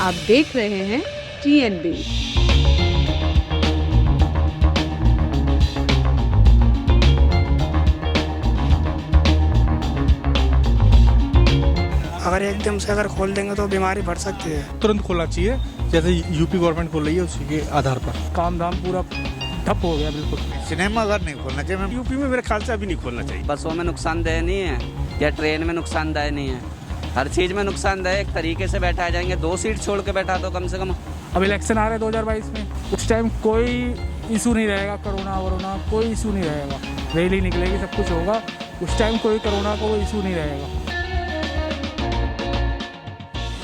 आप देख रहे हैं TNB। अगर एकदम से अगर खोल देंगे तो बीमारी बढ़ सकती है। तुरंत खोलना चाहिए, जैसे यूपी गवर्नमेंट खोल रही है उसी के आधार पर। काम धाम पूरा ठप हो गया बिल्कुल। सिनेमा घर नहीं खोलना चाहिए। यूपी में मेरे ख्याल से अभी नहीं खोलना चाहिए। बसों में नुकसानदेह नहीं है या ट्रेन में नुकसानदायक नहीं है, हर चीज़ में नुकसानदायक तरीके से बैठा जाएंगे। 2 सीट छोड़ के बैठा दो कम से कम। अब इलेक्शन आ रहे हैं 2022 में, उस टाइम कोई इशू नहीं रहेगा, कोरोना वरोना कोई इशू नहीं रहेगा। रैली निकलेगी, सब कुछ होगा, उस टाइम कोई कोरोना का कोई इशू नहीं रहेगा।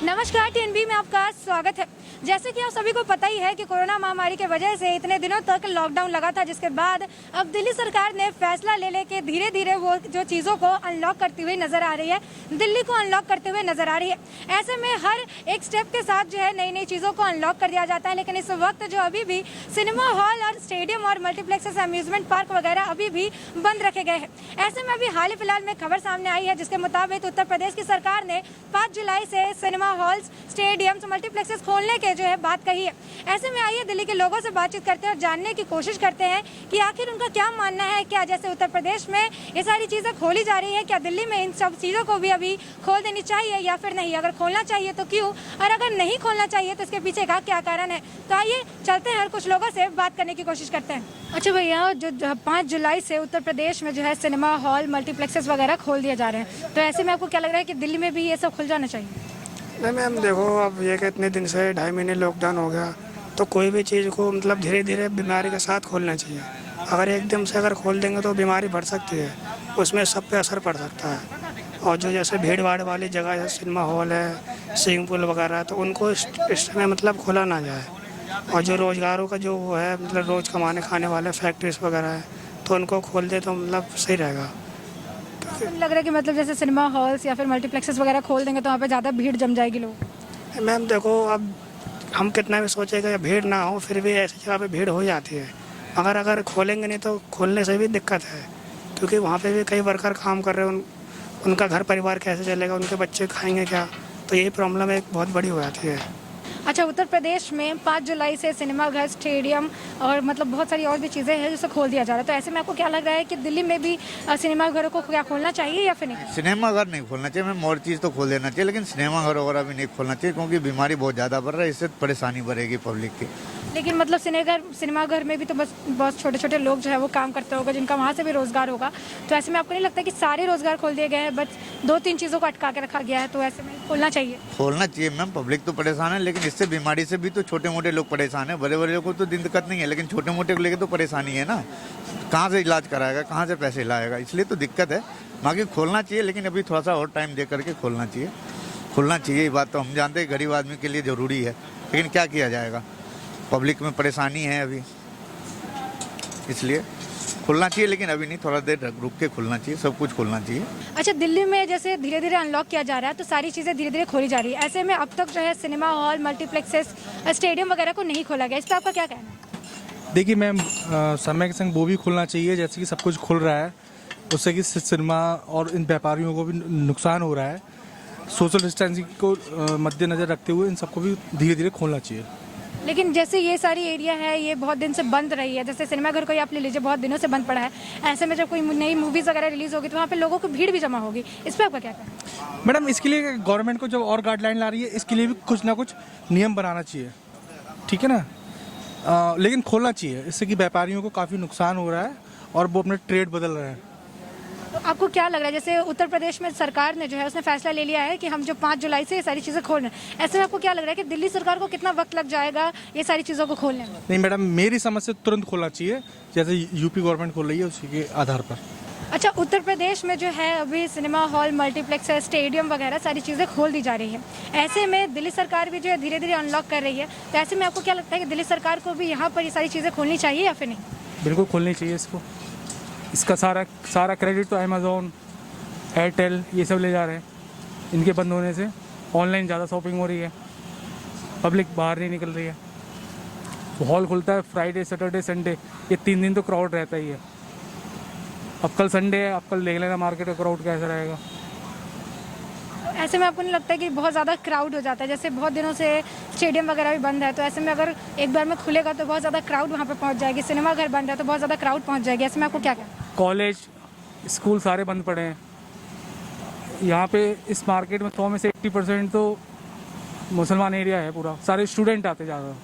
नमस्कार, TNB में आपका स्वागत है। जैसे कि आप सभी को पता ही है कि कोरोना महामारी के वजह से इतने दिनों तक लॉकडाउन लगा था, जिसके बाद अब दिल्ली सरकार ने फैसला ले लेके धीरे धीरे वो जो चीज़ों को अनलॉक करती हुई नजर आ रही है, दिल्ली को अनलॉक करते हुए नजर आ रही है। ऐसे में हर एक स्टेप के साथ जो है नई नई चीज़ों को अनलॉक कर दिया जाता है, लेकिन इस वक्त जो अभी भी सिनेमा हॉल और स्टेडियम और मल्टीप्लेक्सेस, अम्यूजमेंट पार्क वगैरह अभी भी बंद रखे गए हैं। ऐसे में अभी हाल ही फिलहाल में खबर सामने आई है, जिसके मुताबिक उत्तर प्रदेश की सरकार ने 5 जुलाई से सिनेमा हॉल्स, स्टेडियम्स, मल्टीप्लेक्सेस खोलने के जो है बात कही है। ऐसे में आइए दिल्ली के लोगों से बातचीत करते हैं और जानने की कोशिश करते हैं कि आखिर उनका क्या मानना है। क्या जैसे उत्तर प्रदेश में ये सारी चीज़ें खोली जा रही है, क्या दिल्ली में इन सब चीज़ों को भी अभी खोल देनी चाहिए या फिर नहीं? अगर खोलना चाहिए तो क्यों, और अगर नहीं खोलना चाहिए तो इसके पीछे का क्या कारण है? तो आइए चलते हैं और कुछ लोगों से बात करने की कोशिश करते हैं। अच्छा भैया, जो 5 जुलाई से उत्तर प्रदेश में जो है सिनेमा हॉल, मल्टीप्लेक्सेस वगैरह खोल दिए जा रहे हैं, तो ऐसे में आपको क्या लग रहा है कि दिल्ली में भी ये सब खुल जाना चाहिए? नहीं मैम, देखो अब ये कि इतने दिन से 2.5 महीने लॉकडाउन हो गया, तो कोई भी चीज़ को मतलब धीरे धीरे बीमारी के साथ खोलना चाहिए। अगर एकदम से अगर खोल देंगे तो बीमारी बढ़ सकती है, उसमें सब पे असर पड़ सकता है। और जो जैसे भीड़ भाड़ वाली जगह जैसे सिनेमा हॉल है, स्विमिंग पूल वगैरह, तो उनको इस समय मतलब खोला ना जाए। और जो रोज़गारों का जो वो है, मतलब रोज़ कमाने खाने वाले फैक्ट्रीज वगैरह है, तो उनको खोल दे तो मतलब सही रहेगा। लग रहा है कि मतलब जैसे सिनेमा हॉल्स या फिर मल्टीप्लेक्सेस वगैरह खोल देंगे तो वहाँ पे ज़्यादा भीड़ जम जाएगी लोग। मैम देखो, अब हम कितना भी सोचेगा या भीड़ ना हो, फिर भी ऐसी जगह पे भीड़ हो जाती है। मगर अगर खोलेंगे नहीं तो खोलने से भी दिक्कत है, क्योंकि वहाँ पे भी कई वर्कर काम कर रहे हैं, उनका घर परिवार कैसे चलेगा, उनके बच्चे खाएंगे क्या, तो यही प्रॉब्लम एक बहुत बड़ी हो जाती है। अच्छा, उत्तर प्रदेश में 5 जुलाई से सिनेमा घर, स्टेडियम और मतलब बहुत सारी और भी चीज़ें हैं जिसे खोल दिया जा रहा है, तो ऐसे में आपको क्या लग रहा है कि दिल्ली में भी सिनेमा घरों को क्या खोलना चाहिए या फिर नहीं? सिनेमा घर नहीं खोलना चाहिए मैम, और चीज़ तो खोल देना चाहिए, लेकिन सिनेमा घर वगैरह भी नहीं खोलना चाहिए, क्योंकि बीमारी बहुत ज़्यादा बढ़ रहा है, इससे परेशानी बढ़ेगी पब्लिक की। लेकिन मतलब सिनेमा घर में भी तो बस बहुत छोटे छोटे लोग जो है वो काम करते होगा, जिनका वहाँ से भी रोज़गार होगा, तो ऐसे में आपको नहीं लगता कि सारे रोज़गार खोल दिए गए हैं, बस 2-3 चीज़ों को अटका के रखा गया है, तो ऐसे में खोलना चाहिए? खोलना चाहिए मैम, पब्लिक तो परेशान है, लेकिन इससे बीमारी से भी तो छोटे मोटे लोग परेशान है, बड़े बड़े लोग को तो दिक्कत नहीं है, लेकिन छोटे मोटे को लेकर तो परेशानी है ना। कहाँ से इलाज कराएगा, कहाँ से पैसे लाएगा, इसलिए तो दिक्कत है। बाकी खोलना चाहिए, लेकिन अभी थोड़ा सा और टाइम दे करके खोलना चाहिए। खुलना चाहिए, ये बात तो हम जानते हैं, गरीब आदमी के लिए ज़रूरी है, लेकिन क्या किया जाएगा, पब्लिक में परेशानी है अभी, इसलिए खुलना चाहिए, लेकिन अभी नहीं, थोड़ा देर रुक के खुलना चाहिए, सब कुछ खुलना चाहिए। अच्छा, दिल्ली में जैसे धीरे धीरे अनलॉक किया जा रहा है, तो सारी चीज़ें धीरे धीरे खोली जा रही है। ऐसे में अब तक जो है सिनेमा हॉल, मल्टीप्लेक्सेस, स्टेडियम वगैरह को नहीं खोला गया, इस पर आपका क्या कहना है? देखिए मैम, समय के संग वो भी खुलना चाहिए, जैसे कि सब कुछ खुल रहा है, उससे कि सिनेमा और इन व्यापारियों को भी नुकसान हो रहा है। सोशल डिस्टेंसिंग को मद्देनज़र रखते हुए इन सबको भी धीरे धीरे खोलना चाहिए। लेकिन जैसे ये सारी एरिया है, ये बहुत दिन से बंद रही है, जैसे सिनेमा घर को ही आप ले लीजिए, बहुत दिनों से बंद पड़ा है। ऐसे में जब कोई नई मूवीज़ वगैरह रिलीज़ होगी तो वहाँ पे लोगों की भीड़ भी जमा होगी, इस पर आपका क्या कहना है? मैडम, इसके लिए गवर्नमेंट को जो और गाइडलाइन ला रही है, इसके लिए भी कुछ ना कुछ नियम बनाना चाहिए, ठीक है ना। लेकिन खोलना चाहिए, इससे कि व्यापारियों को काफ़ी नुकसान हो रहा है और वो अपना ट्रेड बदल रहे हैं। तो आपको क्या लग रहा है, जैसे उत्तर प्रदेश में सरकार ने जो है उसने फैसला ले लिया है कि हम जो 5 जुलाई से ये सारी चीज़ें खोल रहे हैं, ऐसे में आपको क्या लग रहा है कि दिल्ली सरकार को कितना वक्त लग जाएगा ये सारी चीज़ों को खोलने में? नहीं मैडम, मेरी समझ से तुरंत खोलना चाहिए, जैसे यूपी गवर्नमेंट खोल रही है उसी के आधार पर। अच्छा, उत्तर प्रदेश में जो है अभी सिनेमा हॉल, मल्टीप्लेक्स, स्टेडियम वगैरह सारी चीज़ें खोल दी जा रही है। ऐसे में दिल्ली सरकार भी जो है धीरे धीरे अनलॉक कर रही है, तो ऐसे में आपको क्या लगता है कि दिल्ली सरकार को भी यहाँ पर ये सारी चीज़ें खोलनी चाहिए या फिर नहीं? बिल्कुल खोलनी चाहिए इसको। इसका सारा क्रेडिट तो अमेज़ॉन, एयरटेल ये सब ले जा रहे हैं। इनके बंद होने से ऑनलाइन ज़्यादा शॉपिंग हो रही है, पब्लिक बाहर नहीं निकल रही है। हॉल खुलता है फ्राइडे, सैटरडे, संडे, ये 3 दिन तो क्राउड रहता ही है। अब कल संडे है, अब कल देख लेना मार्केट का क्राउड कैसा रहेगा। ऐसे में आपको नहीं लगता है कि बहुत ज़्यादा क्राउड हो जाता है? जैसे बहुत दिनों से स्टेडियम वगैरह भी बंद है, तो ऐसे में अगर एक बार में खुलेगा तो बहुत ज़्यादा क्राउड वहाँ पे पहुँच जाएगी। सिनेमा घर बंद है तो बहुत ज़्यादा क्राउड पहुँच जाएगी। ऐसे में आपको क्या कहना है? कॉलेज स्कूल सारे बंद पड़े हैं यहाँ पे। इस मार्केट में 100 में से 80% तो मुसलमान एरिया है पूरा, सारे स्टूडेंट आते ज़्यादा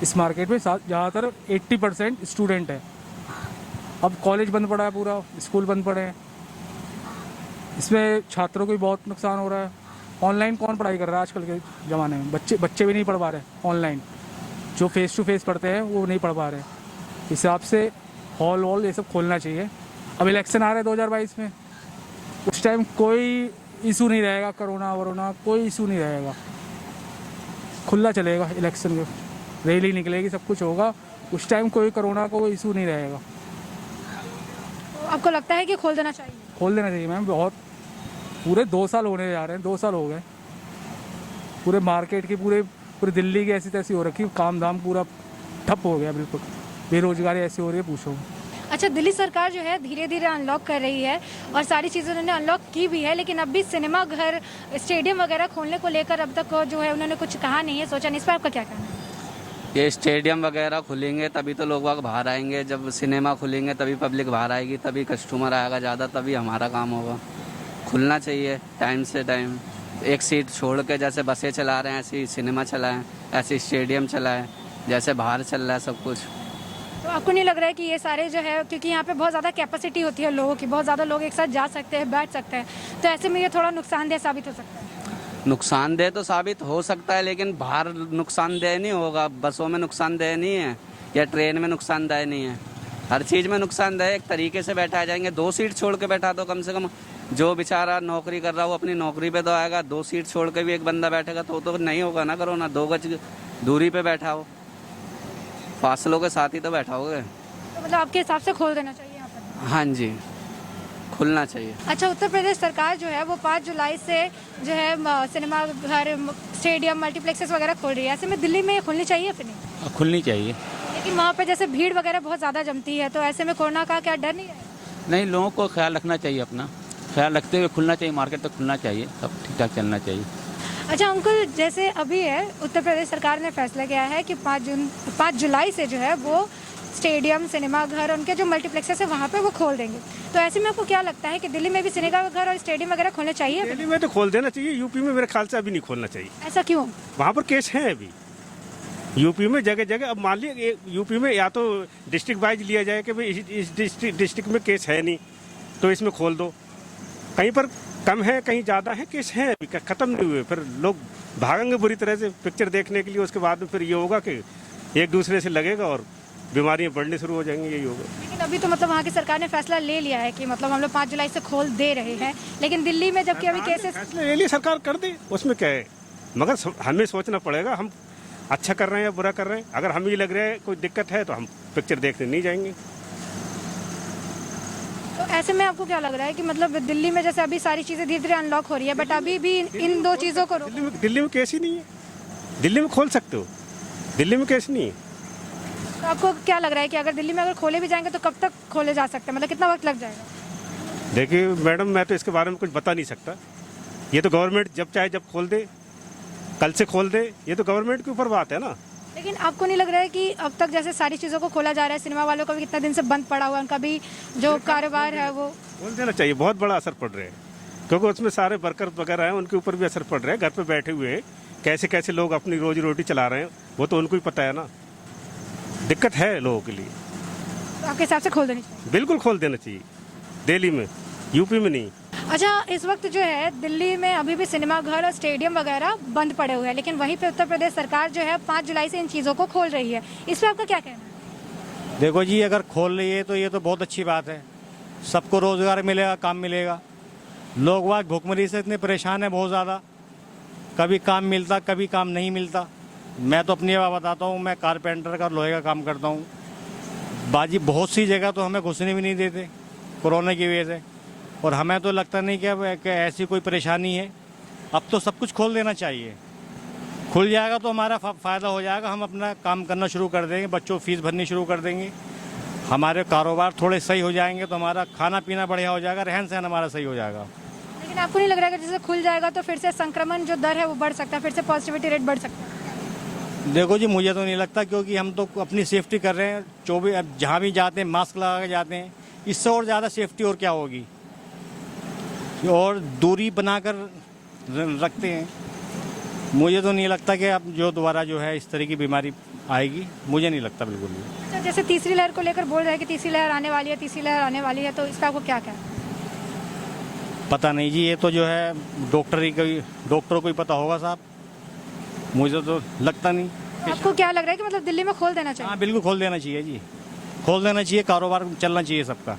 इस मार्केट में। ज़्यादातर 80% स्टूडेंट है। अब कॉलेज बंद पड़ा है पूरा, स्कूल बंद पड़े हैं, इसमें छात्रों को भी बहुत नुकसान हो रहा है। ऑनलाइन कौन पढ़ाई कर रहा है आजकल के ज़माने में? बच्चे भी नहीं पढ़ पा रहे ऑनलाइन, जो फेस टू फेस पढ़ते हैं वो नहीं पढ़ पा रहे। इस हिसाब से हॉल वॉल ये सब खोलना चाहिए। अब इलेक्शन आ रहे हैं 2022 में, उस टाइम कोई इशू नहीं रहेगा, कोरोना वरोना कोई इशू नहीं रहेगा, खुला चलेगा इलेक्शन में, रैली निकलेगी, सब कुछ होगा, उस टाइम कोई कोरोना का कोई इशू नहीं रहेगा। तो आपको लगता है कि खोल देना चाहिए? खोल देना चाहिए मैम। बहुत पूरे 2 साल होने जा रहे हैं, 2 साल हो गए, पूरे मार्केट की पूरी दिल्ली की ऐसी तैसी हो रखी, काम धाम पूरा ठप हो गया बिल्कुल, बेरोजगारी ऐसी हो रही है पूछो। अच्छा, दिल्ली सरकार जो है धीरे धीरे अनलॉक कर रही है और सारी चीज़ें उन्होंने अनलॉक की भी है, लेकिन अब भी सिनेमा घर, स्टेडियम वगैरह खोलने को लेकर अब तक जो है उन्होंने कुछ कहा नहीं है, सोचा नहीं। इस पर आपका क्या कहना है? ये स्टेडियम वगैरह खुलेंगे तभी तो लोग वहाँ बाहर आएंगे, जब सिनेमा खुलेंगे तभी पब्लिक बाहर आएगी, तभी कस्टमर आएगा ज़्यादा, तभी हमारा काम होगा। खुलना चाहिए टाइम से टाइम, एक सीट छोड़ के, जैसे बसें चला रहे हैं ऐसे ही सिनेमा चलाएं, ऐसे स्टेडियम चलाएं, जैसे बाहर चल रहा है सब कुछ। तो आपको नहीं लग रहा है कि ये सारे जो है, क्योंकि यहाँ पे बहुत ज़्यादा कैपेसिटी होती है लोगों की, बहुत ज़्यादा लोग एक साथ जा सकते हैं, बैठ सकते हैं, तो ऐसे में ये थोड़ा नुकसानदेह साबित हो सकता है? नुकसानदेह तो साबित हो सकता है, लेकिन बाहर नुकसानदेह नहीं होगा। बसों में नुकसानदेह नहीं है या ट्रेन में नुकसानदेह नहीं है, हर चीज़ में नुकसानदेह। एक तरीके से बैठाए जाएंगे, 2 सीट छोड़ के बैठा दो कम से कम। जो बेचारा नौकरी कर रहा हो अपनी नौकरी पे तो आएगा, 2 सीट छोड़ के भी एक बंदा बैठेगा तो नहीं होगा ना। करो ना, 2 गज दूरी पे बैठा हो, फासलों के साथ ही तो बैठा होगे। तो मतलब आपके हिसाब से खोल देना चाहिए यहाँ पर? हाँ जी, खुलना चाहिए। अच्छा, उत्तर प्रदेश सरकार जो है वो 5 जुलाई से जो है सिनेमा घर, स्टेडियम, मल्टीप्लेक्सेस वगैरह खोल रही है। ऐसे में दिल्ली में खुलनी चाहिए फिर नहीं? खुलनी चाहिए। लेकिन वहाँ पे जैसे भीड़ वगैरह बहुत ज़्यादा जमती है, तो ऐसे में कोरोना का क्या डर नहीं है? नहीं, लोगों को ख्याल रखना चाहिए, अपना ख्याल रखते हुए खुलना चाहिए, मार्केट तक खुलना चाहिए, सब ठीक ठाक चलना चाहिए। अच्छा अंकुल, जैसे अभी है उत्तर प्रदेश सरकार ने फैसला किया है कि 5 जुलाई से जो है वो स्टेडियम, सिनेमा घर, उनके जो मल्टीप्लेक्सेस है वहाँ पे वो खोल देंगे। तो ऐसे में आपको क्या लगता है कि दिल्ली में भी सिनेमा घर और स्टेडियम वगैरह खोलने चाहिए? दिल्ली में तो खोल देना चाहिए, यूपी में मेरे ख्याल से अभी नहीं खोलना चाहिए। ऐसा क्यों? वहाँ पर केस हैं अभी, यूपी में जगह जगह। अब मान लिया यूपी में या तो डिस्ट्रिक्ट वाइज लिया जाए कि भाई इस डिस्ट्रिक्ट में केस है नहीं तो इसमें खोल दो, कहीं पर कम है कहीं ज़्यादा है, केस हैं अभी ख़त्म नहीं हुए, फिर लोग भागेंगे बुरी तरह से पिक्चर देखने के लिए। उसके बाद में फिर ये होगा कि एक दूसरे से लगेगा और बीमारियां बढ़ने शुरू हो जाएंगी, यही होगा। लेकिन अभी तो मतलब वहाँ की सरकार ने फैसला ले लिया है कि मतलब हम लोग 5 जुलाई से खोल दे रहे हैं, लेकिन दिल्ली में जबकि अभी केसेस फैसला ले लिया सरकार, कर दे, उसमें क्या है। मगर हमें सोचना पड़ेगा हम अच्छा कर रहे हैं या बुरा कर रहे हैं। अगर हमें लग रहा है कोई दिक्कत है तो हम पिक्चर देखने नहीं जाएंगे। तो ऐसे में आपको क्या लग रहा है कि मतलब दिल्ली में जैसे अभी सारी चीज़ें धीरे धीरे अनलॉक हो रही है, बट अभी भी इन 2 चीज़ों को दिल्ली में केस ही नहीं है, दिल्ली में खोल सकते हो, दिल्ली में केस नहीं है। तो आपको क्या लग रहा है कि अगर दिल्ली में अगर खोले भी जाएंगे तो कब तक खोले जा सकते हैं, मतलब कितना वक्त लग जाएगा? देखिए मैडम, मैं तो इसके बारे में कुछ बता नहीं सकता। ये तो गवर्नमेंट जब चाहे जब खोल दे, कल से खोल दे, ये तो गवर्नमेंट के ऊपर बात है ना। लेकिन आपको नहीं लग रहा है कि अब तक जैसे सारी चीज़ों को खोला जा रहा है, सिनेमा वालों का भी कितना दिन से बंद पड़ा हुआ है, उनका भी जो कारोबार है वो खोल देना चाहिए, बहुत बड़ा असर पड़ रहा है, क्योंकि उसमें सारे वर्कर वगैरह हैं, उनके ऊपर भी असर पड़ रहा है। घर पे बैठे हुए हैं, कैसे कैसे लोग अपनी रोजी रोटी चला रहे हैं वो तो उनको ही पता है ना। दिक्कत है लोगों के लिए। तो आपके हिसाब से खोल देनी चाहिए? बिल्कुल खोल देना चाहिए, दिल्ली में, यूपी में नहीं। अच्छा, इस वक्त जो है दिल्ली में अभी भी सिनेमा घर और स्टेडियम वगैरह बंद पड़े हुए हैं, लेकिन वहीं पे उत्तर प्रदेश सरकार जो है 5 जुलाई से इन चीज़ों को खोल रही है। इस पर आपका क्या कहना है? देखो जी, अगर खोल रही है तो ये तो बहुत अच्छी बात है, सबको रोज़गार मिलेगा, काम मिलेगा। लोग वहाँ भुखमरी से इतने परेशान हैं बहुत ज़्यादा, कभी काम मिलता कभी काम नहीं मिलता। मैं तो अपनी बात बताता हूँ, मैं कारपेंटर का लोहे का काम करता हूँ। बाजी बहुत सी जगह तो हमें घुसने भी नहीं देते कोरोना की वजह से, और हमें तो लगता नहीं कि ऐसी कोई परेशानी है। अब तो सब कुछ खोल देना चाहिए, खुल जाएगा तो हमारा फ़ायदा हो जाएगा, हम अपना काम करना शुरू कर देंगे, बच्चों फीस भरनी शुरू कर देंगे, हमारे कारोबार थोड़े सही हो जाएंगे, तो हमारा खाना पीना बढ़िया हो जाएगा, रहन सहन हमारा सही हो जाएगा। लेकिन लेकिन आपको नहीं लग रहा है कि जैसे खुल जाएगा तो फिर से संक्रमण जो दर है वो बढ़ सकता है, फिर से पॉजिटिविटी रेट बढ़ सकता है? देखो जी, मुझे तो नहीं लगता, क्योंकि हम तो अपनी सेफ्टी कर रहे हैं। 24 अब जहाँ भी जाते हैं मास्क लगा के जाते हैं, इससे और ज़्यादा सेफ्टी और क्या होगी। और दूरी बनाकर रखते हैं। मुझे तो नहीं लगता कि अब जो दोबारा जो है इस तरह की बीमारी आएगी, मुझे नहीं लगता बिल्कुल भी। अच्छा, जैसे तीसरी लहर को लेकर बोल रहे हैं कि तीसरी लहर आने वाली है, तीसरी लहर आने वाली है, तो इसका आपको क्या कहना है? पता नहीं जी, ये तो जो है डॉक्टरों को ही पता होगा साहब, मुझे तो लगता नहीं। आपको क्या लग रहा है कि मतलब दिल्ली में खोल देना चाहिए? हाँ बिल्कुल खोल देना चाहिए जी, खोल देना चाहिए। कारोबार चलना चाहिए सबका,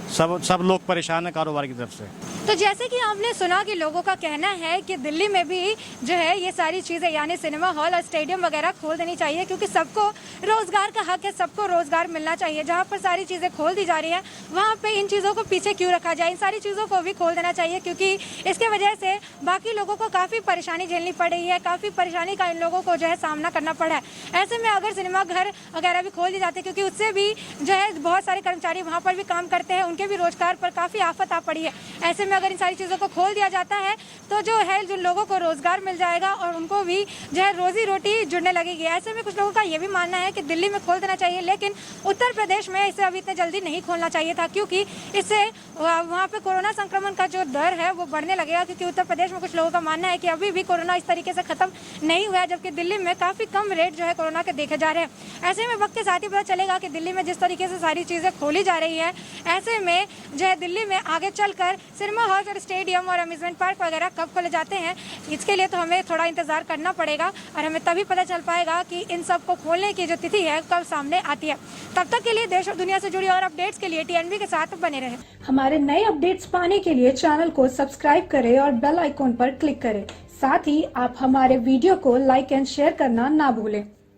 सब लोग परेशान हैं कारोबार की तरफ से। तो जैसे कि आपने सुना कि लोगों का कहना है कि दिल्ली में भी जो है ये सारी चीज़ें यानी सिनेमा हॉल और स्टेडियम वगैरह खोल देनी चाहिए, क्योंकि सबको रोजगार का हक है, सबको रोजगार मिलना चाहिए। जहाँ पर सारी चीज़ें खोल दी जा रही हैं वहाँ पे इन चीज़ों को पीछे क्यों रखा जाए, इन सारी चीज़ों को भी खोल देना चाहिए, क्योंकि इसके वजह से बाकी लोगों को काफ़ी परेशानी झेलनी पड़ रही है, काफ़ी परेशानी का इन लोगों को जो है सामना करना पड़ा है। ऐसे में अगर सिनेमा घर वगैरह भी खोल दिए जाते, क्योंकि उससे भी जो है बहुत सारे कर्मचारी वहाँ पर भी काम करते हैं, उनके भी रोजगार पर काफ़ी आफत आ पड़ी है। ऐसे में अगर इन सारी चीज़ों को खोल दिया जाता है तो जो है जो लोगों को रोजगार मिल जाएगा और उनको भी जो है रोजी रोटी जुड़ने लगेगी। ऐसे में कुछ लोगों का ये भी मानना है कि दिल्ली में खोल देना चाहिए, लेकिन उत्तर प्रदेश में इसे अभी इतने जल्दी नहीं खोलना चाहिए था, क्योंकि इससे वहाँ पे कोरोना संक्रमण का जो दर है वो बढ़ने लगेगा। क्योंकि उत्तर प्रदेश में कुछ लोगों का मानना है कि अभी भी कोरोना इस तरीके से खत्म नहीं हुआ है, जबकि दिल्ली में काफी कम रेट जो है कोरोना के देखे जा रहे हैं। ऐसे में वक्त के साथ ही पता चलेगा कि दिल्ली में जिस तरीके से सारी चीजें खोली जा रही है, ऐसे में जो है दिल्ली में आगे चलकर सिनेमा हॉल और स्टेडियम और अम्यूजमेंट पार्क वगैरह कब खोले जाते हैं, इसके लिए तो हमें थोड़ा इंतजार करना पड़ेगा और हमें तभी पता चल पाएगा कि इन सब को खोलने की जो तिथि है कब सामने आती है। तब तक के लिए देश और दुनिया से जुड़ी और अपडेट्स के लिए TNB के साथ बने रहे। हमारे नए अपडेट्स पाने के लिए चैनल को सब्सक्राइब करें और बेल आइकॉन पर क्लिक करें। साथ ही आप हमारे वीडियो को लाइक एंड शेयर करना ना भूलें।